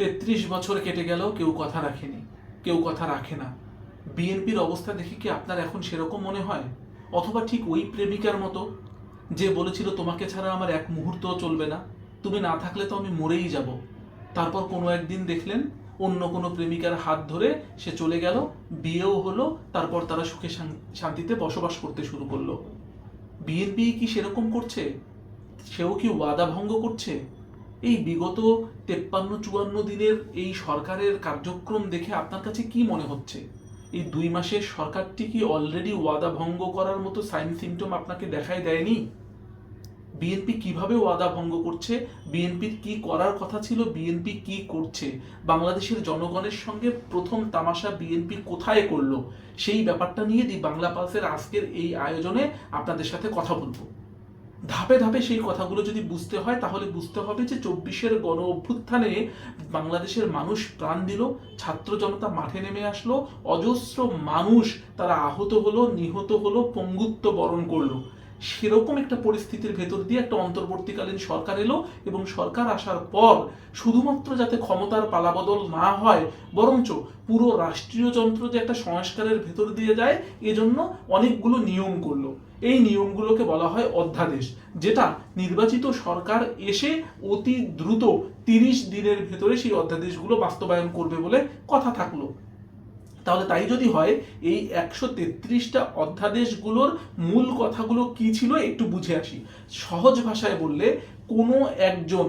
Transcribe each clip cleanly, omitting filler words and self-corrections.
33 বছর কেটে গেল, কেউ কথা রাখেনি, কেউ কথা রাখে না। বিএনপির অবস্থা দেখে কি আপনার এখন সেরকম মনে হয়? অথবা ঠিক ওই প্রেমিকার মতো যে বলেছিল তোমাকে ছাড়া আমার এক মুহূর্তও চলবে না, তুমি না থাকলে তো আমি মরেই যাব। তারপর কোনো একদিন দেখলেন অন্য কোনো প্রেমিকার হাত ধরে সে চলে গেল, বিয়েও হলো, তারপর তারা সুখে শান্তিতে বসবাস করতে শুরু করলো। বিএনপি কি সেরকম করছে? সেও কি ওয়াদা ভঙ্গ করছে? এই বিগত 53-54 দিনের এই সরকারের কার্যক্রম দেখে আপনার কাছে কি মনে হচ্ছে? এই 2 মাসের সরকারটি কি অলরেডি ওয়াদা ভঙ্গ করার মতো সাইন সিমটম আপনাকে দেখায় দেয়নি? বিএনপি কিভাবে ওয়াদা ভঙ্গ করছে, বিএনপির কি করার কথা ছিল, বিএনপি কি করছে, বাংলাদেশের জনগণের সঙ্গে প্রথম তামাশা বিএনপি কোথায় করলো, সেই ব্যাপারটা নিয়ে দি বাংলা পালসের আজকের এই আয়োজনে আপনাদের সাথে কথা বলবো। ধাপে ধাপে সেই কথাগুলো যদি বুঝতে হয় তাহলে বুঝতে হবে যে 24-এর গণ অভ্যুত্থানে বাংলাদেশের মানুষ প্রাণ দিল, ছাত্র জনতা মাঠে নেমে আসলো, অজস্র মানুষ তারা আহত হলো, নিহত হলো, পঙ্গুত্ব বরণ করলো। সেরকম একটা পরিস্থিতির ভেতর দিয়ে একটা অন্তর্বর্তীকালীন সরকার এলো, এবং সরকার আসার পর শুধুমাত্র যাতে ক্ষমতার পালাবদল না হয়, বরঞ্চ পুরো রাষ্ট্রীয় যন্ত্র যে একটা সংস্কারের ভেতর দিয়ে যায়, এজন্য অনেকগুলো নিয়ম করলো। এই নিয়মগুলোকে বলা হয় অধ্যাদেশ, যেটা নির্বাচিত সরকার এসে অতি দ্রুত 30 দিনের ভেতরে সেই অধ্যাদেশগুলো বাস্তবায়ন করবে বলে কথা থাকলো। তাহলে তাই যদি হয়, এই 133টা অধ্যাদেশগুলোর মূল কথাগুলো কি ছিল একটু বুঝে আসি। সহজ ভাষায় বললে, কোনো একজন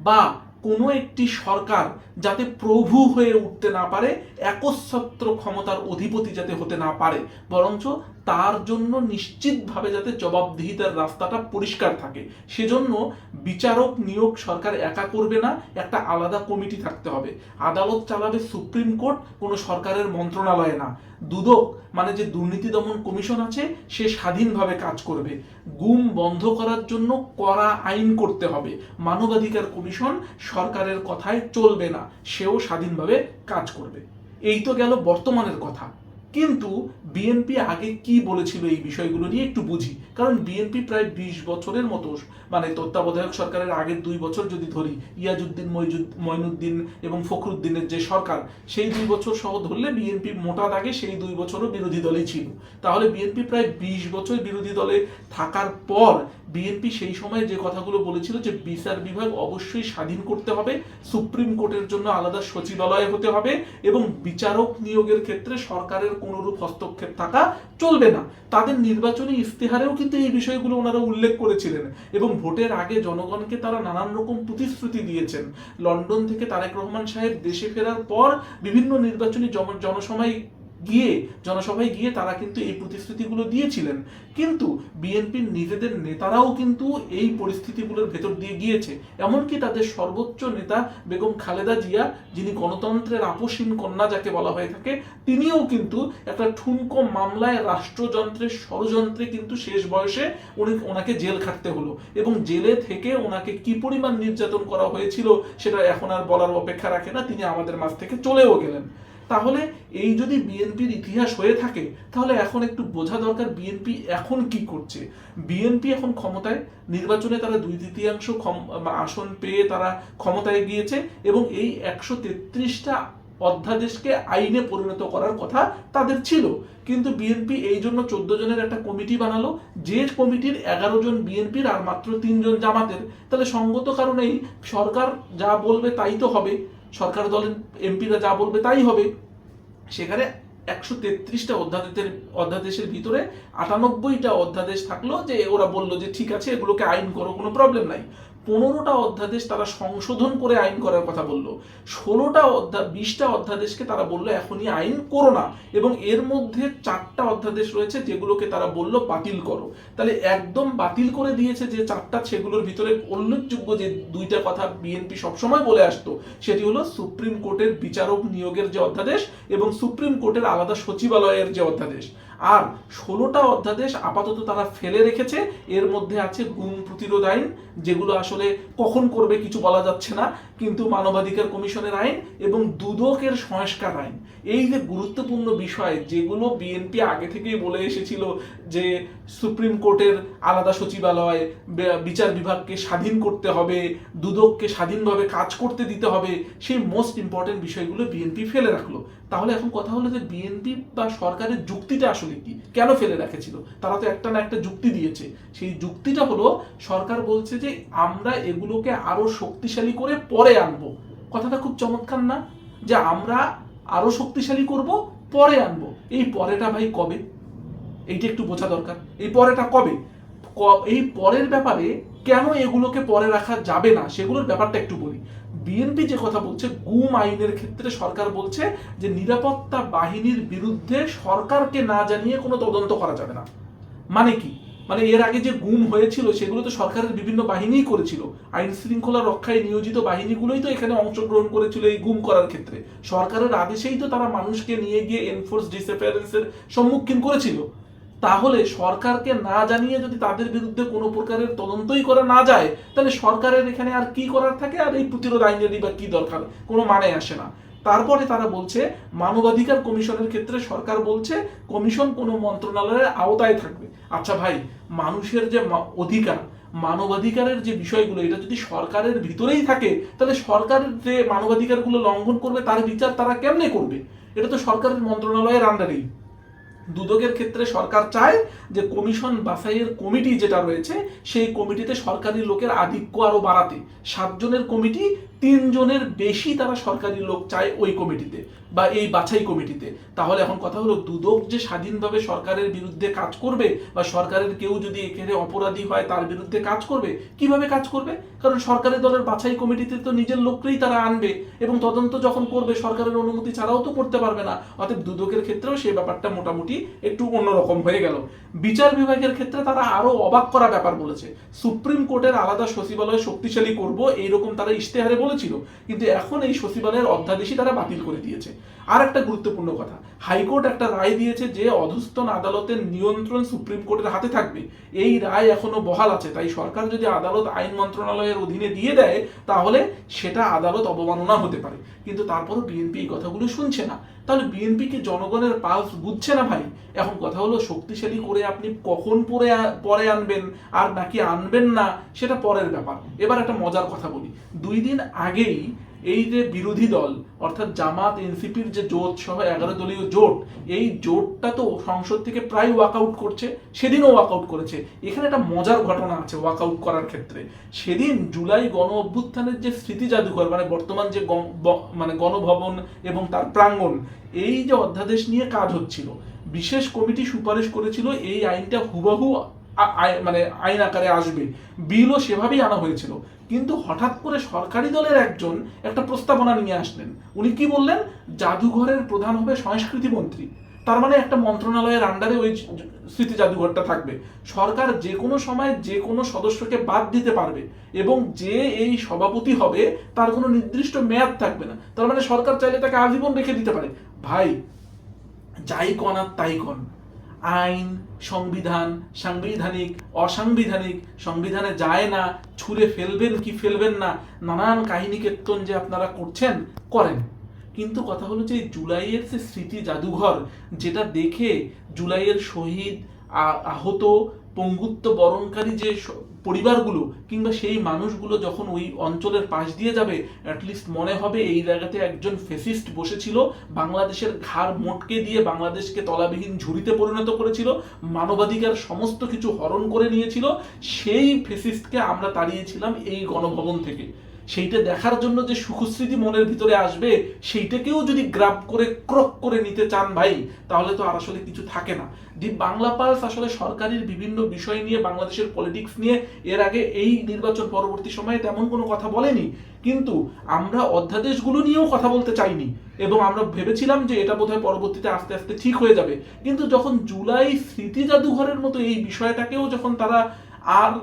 বা কোনো একটি সরকার যাতে প্রভু হয়ে উঠতে না পারে, একচ্ছত্র ক্ষমতার অধিপতি যাতে হতে না পারে, বরঞ্চ তার জন্য নিশ্চিতভাবে যাতে জবাবদিহিতার রাস্তাটা পরিষ্কার থাকে, সেজন্য বিচারক নিয়োগ সরকার একা করবে না, একটা আলাদা কমিটি থাকতে হবে। আদালত চালাবে সুপ্রিম কোর্ট, কোনো সরকারের মন্ত্রণালয়ে না। দুদক মানে যে দুর্নীতি দমন কমিশন আছে, সে স্বাধীনভাবে কাজ করবে। গুম বন্ধ করার জন্য কড়া আইন করতে হবে। মানবাধিকার কমিশন সরকারের কথায় চলবে না, সেও স্বাধীনভাবে কাজ করবে। এই তো গেল বর্তমানের কথা। কিন্তু বিএনপি আগে কি বলেছিল এই বিষয়গুলো নিয়ে একটু বুঝি। কারণ বিএনপি প্রায় 20 বছরের মতো, মানে তত্ত্বাবধায়ক সরকারের আগের 2 বছর যদি ধরি, ইয়াজউদ্দিন মঈনুদ্দিন এবং ফখরুদ্দিনের যে সরকার, সেই 2 বছর সহ ধরলে বিএনপি মোটা দাগে সেই 2 বছরও বিরোধী দলেই ছিল। তাহলে বিএনপি প্রায় 20 বছর বিরোধী দলে থাকার পর বিএনপি সেই সময় যে কথাগুলো বলেছিল যে বিচার বিভাগ অবশ্যই স্বাধীন করতে হবে, সুপ্রিম কোর্টের জন্য আলাদা সচিবালয় হতে হবে, এবং বিচারক নিয়োগের ক্ষেত্রে সরকারের কোনোরূপ হস্তক্ষেপ থাকা চলবে না। তাদের নির্বাচনী ইস্তেহারেও কিন্তু এই বিষয়গুলো ওনারা উল্লেখ করেছিলেন, এবং ভোটের আগে জনগণকে তারা নানান রকম প্রতিশ্রুতি দিয়েছেন। লন্ডন থেকে তারেক রহমান সাহেব দেশে ফেরার পর বিভিন্ন নির্বাচনী জনসভায় গিয়ে তারা কিন্তু এই প্রতিশ্রুতিগুলো দিয়েছিলেন। কিন্তু বিএনপির নিজেদের নেতারাও কিন্তু এই পরিস্থিতিগুলোর ভেতর দিয়ে গিয়েছে। এমনকি তাদের সর্বোচ্চ নেতা বেগম খালেদা জিয়া, যিনি গণতন্ত্রের আপসীন কন্যা যাকে বলা হয়ে থাকে, তিনিও কিন্তু একটা ঠুনকো মামলায় রাষ্ট্রযন্ত্রের ষড়যন্ত্রে কিন্তু শেষ বয়সে ওনাকে জেল খাটতে হলো, এবং জেলে থেকে ওনাকে কি পরিমাণ নির্যাতন করা হয়েছিল সেটা এখন আর বলার অপেক্ষা রাখে না, তিনি আমাদের মাঝ থেকে চলেও গেলেন। তাহলে এই যদি বিএনপির ইতিহাস হয়ে থাকে, তাহলে এখন একটু বোঝা দরকার বিএনপি এখন কি করছে। বিএনপি এখন ক্ষমতায়, নির্বাচনে তারা 2/3 আসন পেয়ে তারা ক্ষমতায় গিয়েছে, এবং এই 133টা অধ্যাদেশকে আইনে পরিণত করার কথা তাদের ছিল। কিন্তু বিএনপি এই জন্য 14 জনের একটা কমিটি বানালো, যে কমিটির 11 জন বিএনপির আর মাত্র 3 জন জামাতের। তাহলে সঙ্গত কারণেই সরকার যা বলবে তাই তো হবে, সরকার দলের এমপিরা যা বলবে তাই হবে। সেখানে 133টা অধ্যাদেশের ভিতরে 98টা অধ্যাদেশ থাকলো, যে ওরা বললো যে ঠিক আছে, এগুলোকে আইন করো, কোনো প্রবলেম নাই। 15টা অধ্যাদেশ তারা সংশোধন করে আইন করার কথা বললো। 20টা অধ্যাদেশকে তারা বললো এখনই আইন করো না, এবং এর মধ্যে 4টা অধ্যাদেশ রয়েছে যেগুলোকে তারা বললো বাতিল করো। তাহলে একদম বাতিল করে দিয়েছে যে 4টা, সেগুলোর ভিতরে উল্লেখযোগ্য যে 2টা কথা বিএনপি সবসময় বলে আসতো, সেটি হলো সুপ্রিম কোর্টের বিচারক নিয়োগের যে অধ্যাদেশ এবং সুপ্রিম কোর্টের আলাদা সচিবালয়ের যে অধ্যাদেশ। আর 16টা অধ্যাদেশ আপাতত তারা ফেলে রেখেছে। এর মধ্যে আছে গুম প্রতিরোধ আইন, যেগুলো আসলে কখন করবে কিছু বলা যাচ্ছে না, কিন্তু মানবাধিকার কমিশনের আইন এবং দুদকের সংস্কার আইন, এই যে গুরুত্বপূর্ণ বিষয় যেগুলো বিএনপি আগে থেকেই বলে এসেছিল যে সুপ্রিম কোর্টের আলাদা সচিবালয়, বিচার বিভাগকে স্বাধীন করতে হবে, দুদককে স্বাধীনভাবে কাজ করতে দিতে হবে, সেই মোস্ট ইম্পর্টেন্ট বিষয়গুলো বিএনপি ফেলে রাখলো। তাহলে এখন কথা হলো যে বিএনপি বা সরকারের যুক্তিটা আসলে কি, কেন ফেলে রেখেছিল? তারা তো একটা না একটা যুক্তি দিয়েছে। সেই যুক্তিটা হলো সরকার বলছে যে আমরা এগুলোকে আরো শক্তিশালী করে পরে আনবো। কথাটা খুব চমৎকার না, যে আমরা আরো শক্তিশালী করব পরে আনবো। এই পরেটা ভাই কবে? এইটা একটু বোঝা দরকার। এই পরেটা কবে? এই পরের ব্যাপারে কেন এগুলোকে পরে রাখা যাবে না সেগুলোর ব্যাপারটা একটু বলি। বিএনপি যে কথা বলছে, গুম আইনের ক্ষেত্রে সরকার বলছে যে নিরাপত্তা বাহিনীর বিরুদ্ধে সরকারকে না জানিয়ে কোনো তদন্ত করা যাবে না। মানে কি? মানে এর আগে যে গুম হয়েছিল সেগুলো তো সরকারের বিভিন্ন বাহিনীই করেছিল, আইন শৃঙ্খলা রক্ষায় নিয়োজিত বাহিনীগুলোই তো এখানে অংশগ্রহণ করেছিল এই গুম করার ক্ষেত্রে। সরকারের আদেশেই তো তারা মানুষকে নিয়ে গিয়ে এনফোর্স ডিসঅ্যাপিয়ারেন্সের সম্মুখীন করেছিল। তাহলে সরকারকে না জানিয়ে যদি তাদের বিরুদ্ধে কোনো প্রকারের তদন্তই করা না যায়, তাহলে সরকারের এখানে আর কি করার থাকে? আর এই প্রতিরোধ আইনেরই বা কি দরকার? কোনো মানে আসে না। তারপরে তারা বলছে মানবাধিকার কমিশনের ক্ষেত্রে সরকার বলছে কমিশন কোনো মন্ত্রণালয়ের আওতায় থাকবে। আচ্ছা ভাই, মানুষের যে অধিকার, মানবাধিকারের যে বিষয়গুলো, এটা যদি সরকারের ভিতরেই থাকে, তাহলে সরকারের যে মানবাধিকারগুলো লঙ্ঘন করবে তার বিচার তারা কেমনে করবে? এটা তো সরকারের মন্ত্রণালয়ের আন্ডারেই। দুদকের ক্ষেত্রে সরকার চায় যে কমিশন বাছাইয়ের কমিটি যেটা রয়েছে সেই কমিটিতে সরকারি লোকের আধিক্য আরো বাড়াতে। 7 জনের কমিটি, 3 জনের বেশি তারা সরকারি লোক চায় ওই কমিটিতে বা এই বাছাই কমিটিতে। তাহলে এখন কথা হলো, দুদক যে স্বাধীনভাবে সরকারের বিরুদ্ধে কাজ করবে বা সরকারের কেউ যদি এখানে অপরাধী হয় তার বিরুদ্ধে কাজ করবে, কিভাবে কাজ করবে? কারণ সরকারি দলের বাছাই কমিটিতে তো নিজের লোককেই তারা আনবে এবং তদন্ত যখন করবে সরকারের অনুমতি ছাড়াও তো করতে পারবে না। অতএব দুদকের ক্ষেত্রেও সেই ব্যাপারটা মোটামুটি একটু অন্যরকম হয়ে গেল। বিচার বিভাগের ক্ষেত্রে তারা আরো অবাক করা ব্যাপার বলেছে। সুপ্রিম কোর্টের আলাদা সচিবালয় শক্তিশালী করব এইরকম তারা ইশতেহারে বলেছিল, কিন্তু এখন এই সচিবালয়ের অধ্যাদেশই তারা বাতিল করে দিয়েছে। আর একটা গুরুত্বপূর্ণ কথা, হাইকোর্ট একটা রায় দিয়েছে যে অধস্তন আদালতের নিয়ন্ত্রণ সুপ্রিম কোর্টের হাতে থাকবে। এই রায় এখনো বহাল আছে। তাই সরকার যদি আদালত আইন মন্ত্রণালয়ের অধীনে দিয়ে দেয় তাহলে সেটা আদালত অবমাননা হতে পারে। কিন্তু তারপরও বিএনপি এই কথাগুলো শুনছে না। তাহলে বিএনপি কি জনগণের পালস বুঝছে না ভাই? এখন কথা হলো, শক্তিশালী করে আপনি কখন পরে আনবেন আর নাকি আনবেন না সেটা পরের ব্যাপার। এবার একটা মজার কথা বলি। 2 দিন আগেই এই যে বিরোধী দল অর্থাৎ জামাত এনসিপির যে জোট সহ 11 দলীয় জোট, এই জোটটা তো সংসদ থেকে প্রায় ওয়াকআউট করছে, সেদিনও ওয়াকআউট করেছে। এখানে একটা মজার ঘটনা আছে ওয়াকআউট করার ক্ষেত্রে। সেদিন জুলাই গণ অভ্যুত্থানের যে স্মৃতি জাদুঘর, মানে বর্তমান যে মানে গণভবন এবং তার প্রাঙ্গণ, এই যে অধ্যাদেশ নিয়ে কাজ হচ্ছিল, বিশেষ কমিটি সুপারিশ করেছিল এই আইনটা হুবহু মানে আইন আকারে আসবে, বিলও সেভাবেই আনা হয়েছিল। কিন্তু হঠাৎ করে সরকারি দলের একজন একটা প্রস্তাবনা নিয়ে আসলেন। উনি কি বললেন? জাদুঘরের প্রধান হবে সংস্কৃতি মন্ত্রী। তার মানে একটা মন্ত্রণালয়ের আন্ডারে ওই স্মৃতি জাদুঘরটা থাকবে। সরকার যে কোনো সময় যে কোনো সদস্যকে বাদ দিতে পারবে এবং যে এই সভাপতি হবে তার কোনো নির্দিষ্ট মেয়াদ থাকবে না। তার মানে সরকার চাইলে তাকে আজীবন রেখে দিতে পারে। ভাই, যাই কন আর তাই কন, আইন, সংবিধান, সাংবিধানিক, অসাংবিধানিক, সংবিধানে যায় না, ছুঁড়ে ফেলবেন কি ফেলবেন না, নানান কাহিনী কীর্তন যে আপনারা করছেন করেন। কিন্তু কথা হলো যে জুলাইয়ের যে স্মৃতি জাদুঘর, যেটা দেখে জুলাইয়ের শহীদ, আহত, পঙ্গুত্ব বরণকারী যে পরিবারগুলো কিংবা সেই মানুষগুলো যখন ওই অঞ্চলের পাশ দিয়ে যাবে, অ্যাটলিস্ট মনে হবে এই জায়গাতে একজন ফেসিস্ট বসেছিল, বাংলাদেশের ঘাড় মোটকে দিয়ে বাংলাদেশকে তলাবিহীন ঝুড়িতে পরিণত করেছিল, মানবাধিকার সমস্ত কিছু হরণ করে নিয়েছিল। সেই ফেসিস্টকে আমরা তাড়িয়েছিলাম এই গণভবন থেকে। সেইটা দেখার জন্য যে সুখস্মৃতি মনের ভিতরে আসবে, সেইটাকেও যদি গ্রাব করে ক্রক করে নিতে চান ভাই, তাহলে তো আর আসলে কিছু থাকে না। দি বাংলা পালস আসলে সরকারের বিভিন্ন বিষয় নিয়ে, বাংলাদেশের পলিটিক্স নিয়ে এর আগে এই নির্বাচন পরবর্তী সময়ে তেমন কোনো কথা বলেনি। কিন্তু আমরা অধ্যাদেশগুলো নিয়েও কথা বলতে চাইনি এবং আমরা ভেবেছিলাম যে এটা বোধহয় পরবর্তীতে আস্তে আস্তে ঠিক হয়ে যাবে। কিন্তু যখন জুলাই স্মৃতি জাদুঘরের মতো এই বিষয়টাকেও যখন তারা আর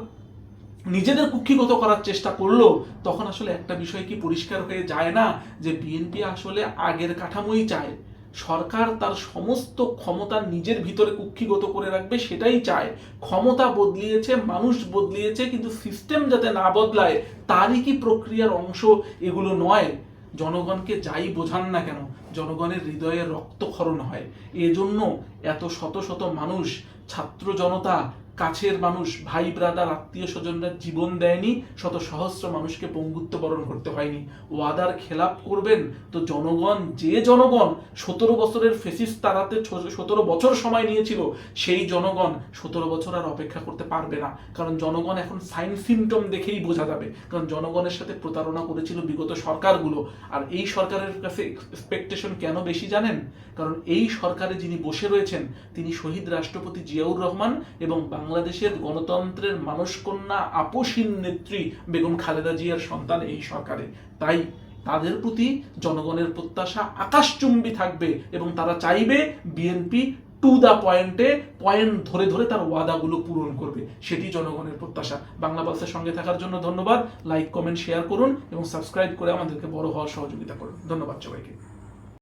নিজেদের কুক্ষিগত করার চেষ্টা করলো, তখন আসলে একটা বিষয় কি পরিষ্কার হয়ে যায় না যে বিএনপি আসলে আগের কাঠামোই চায়। সরকার তার সমস্ত ক্ষমতা নিজের ভিতরে কুক্ষিগত করে রাখবে, সেটাই চায়। ক্ষমতা বদলিয়েছে, মানুষ বদলিয়েছে, কিন্তু সিস্টেম যাতে না বদলায় তারই কি প্রক্রিয়ার অংশ এগুলো নয়? জনগণকে যাই বোঝান না কেন, জনগণের হৃদয়ে রক্তক্ষরণ হয়। এজন্য এত শত শত মানুষ, ছাত্র জনতা, কাছের মানুষ, ভাই ব্রাদার, আত্মীয় স্বজনরা জীবন দেয়নি, শত সহস্র মানুষকে পঙ্গুত্ব বরণ করতে হয়নি। ওয়াদার খেলাপ করবেন তো জনগণ, যে জনগণ 17 বছরের ফেসিস্ট তাড়াতে 17 বছর সময় নিয়েছিল, সেই জনগণ 17 বছর আর অপেক্ষা করতে পারবে না। কারণ জনগণ এখন সাইন সিমটম দেখেই বোঝা যাবে, কারণ জনগণের সাথে প্রতারণা করেছিল বিগত সরকারগুলো। আর এই সরকারের কাছে এক্সপেকটেশন কেন বেশি জানেন? কারণ এই সরকারে যিনি বসে রয়েছেন তিনি শহীদ রাষ্ট্রপতি জিয়াউর রহমান এবং বাংলাদেশের গণতন্ত্রের মানসকন্যা আপসীন নেত্রী বেগম খালেদা জিয়ার সন্তান এই সরকারে। তাই তাদের প্রতি জনগণের প্রত্যাশা আকাশচুম্বী থাকবে এবং তারা চাইবে বিএনপি টু দা পয়েন্টে, পয়েন্ট ধরে ধরে তার ওয়াদাগুলো পূরণ করবে। সেটি জনগণের প্রত্যাশা। বাংলা পালসের সঙ্গে থাকার জন্য ধন্যবাদ। লাইক, কমেন্ট, শেয়ার করুন এবং সাবস্ক্রাইব করে আমাদেরকে বড় হওয়ার সহযোগিতা করুন। ধন্যবাদ সবাইকে।